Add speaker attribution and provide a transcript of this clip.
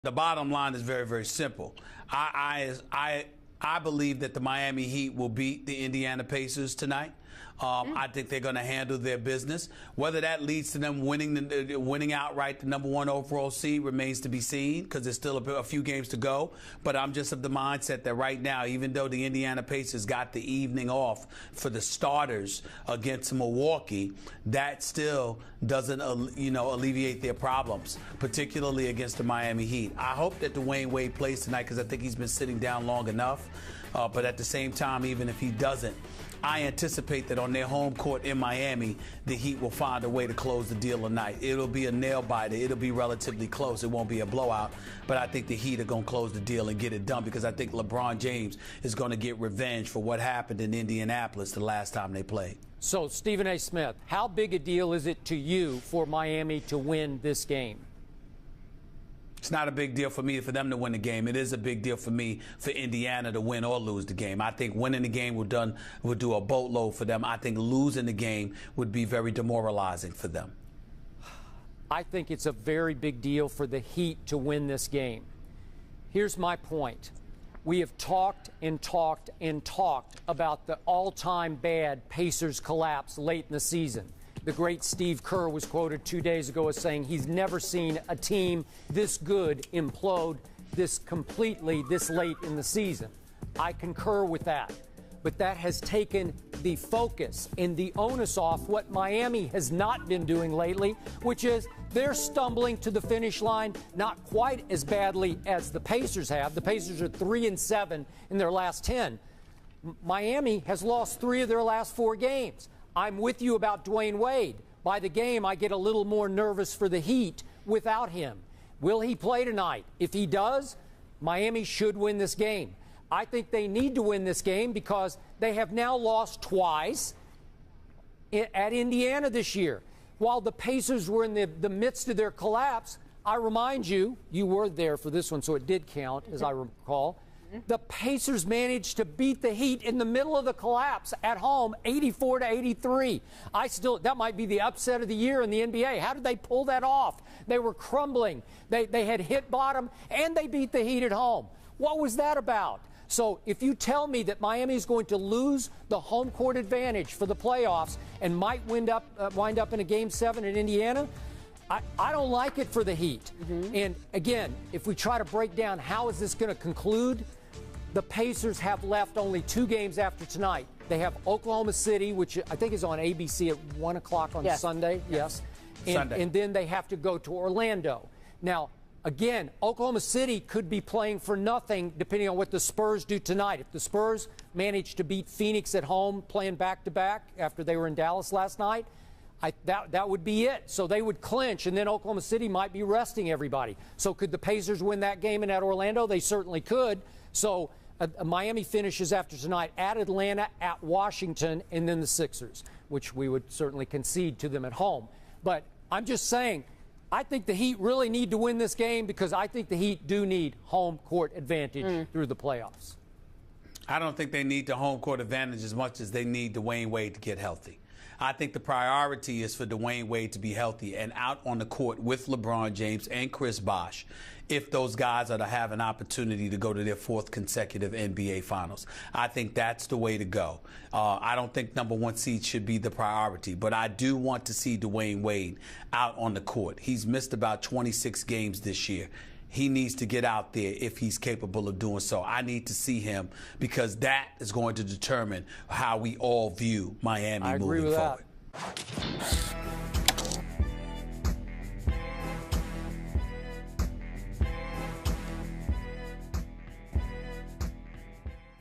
Speaker 1: The bottom line is very, very simple. I believe that the Miami Heat will beat the Indiana Pacers tonight. I think they're going to handle their business. Whether that leads to them winning outright the #1 overall seed remains to be seen, because there's still a few games to go. But I'm just of the mindset that right now, even though the Indiana Pacers got the evening off for the starters against Milwaukee, that still doesn't alleviate their problems, particularly against the Miami Heat. I hope that Dwayne Wade plays tonight, because I think he's been sitting down long enough. But at the same time, even if he doesn't, I anticipate that on their home court in Miami, the Heat will find a way to close the deal tonight. It'll be a nail-biter. It'll be relatively close. It won't be a blowout. But I think the Heat are going to close the deal and get it done, because I think LeBron James is going to get revenge for what happened in Indianapolis the last time they played.
Speaker 2: So, Stephen A. Smith, how big a deal is it to you for Miami to win this game?
Speaker 1: It's not a big deal for me for them to win the game. It is a big deal for me for Indiana to win or lose the game. I think winning the game would do a boatload for them. I think losing the game would be very demoralizing for them.
Speaker 2: I think it's a very big deal for the Heat to win this game. Here's my point. We have talked and talked and talked about the all-time bad Pacers collapse late in the season. The great Steve Kerr was quoted 2 days ago as saying he's never seen a team this good implode this completely this late in the season. I concur with that. But that has taken the focus and the onus off what Miami has not been doing lately, which is they're stumbling to the finish line, not quite as badly as the Pacers have. The Pacers are 3-7 in their last 10. Miami has lost 3 of their last 4 games. I'm with you about Dwayne Wade. By the game, I get a little more nervous for the Heat without him. Will he play tonight? If he does, Miami should win this game. I think they need to win this game because they have now lost twice at Indiana this year. While the Pacers were in the midst of their collapse, I remind you, you were there for this one, so it did count, as I recall. The Pacers managed to beat the Heat in the middle of the collapse at home, 84-83. That might be the upset of the year in the NBA. How did they pull that off? They were crumbling. They had hit bottom, and they beat the Heat at home. What was that about? So if you tell me that Miami is going to lose the home court advantage for the playoffs and might wind up in a Game 7 in Indiana, I don't like it for the Heat. And again, if we try to break down how is this going to conclude, the Pacers have left only 2 games after tonight. They have Oklahoma City, which I think is on ABC at 1 o'clock on Sunday. Yes. And then they have to go to Orlando. Now, again, Oklahoma City could be playing for nothing depending on what the Spurs do tonight. If the Spurs manage to beat Phoenix at home, playing back-to-back after they were in Dallas last night, that would be it. So they would clinch, and then Oklahoma City might be resting everybody. So could the Pacers win that game in at Orlando? They certainly could. So Miami finishes after tonight at Atlanta, at Washington, and then the Sixers, which we would certainly concede to them at home. But I'm just saying, I think the Heat really need to win this game because I think the Heat do need home court advantage through the playoffs.
Speaker 1: I don't think they need the home court advantage as much as they need Dwayne Wade to get healthy. I think the priority is for Dwayne Wade to be healthy and out on the court with LeBron James and Chris Bosh if those guys are to have an opportunity to go to their 4th consecutive NBA Finals. I think that's the way to go. I don't think #1 seed should be the priority, but I do want to see Dwayne Wade out on the court. He's missed about 26 games this year. He needs to get out there if he's capable of doing so. I need to see him because that is going to determine how we all view Miami moving forward.
Speaker 2: I agree with that.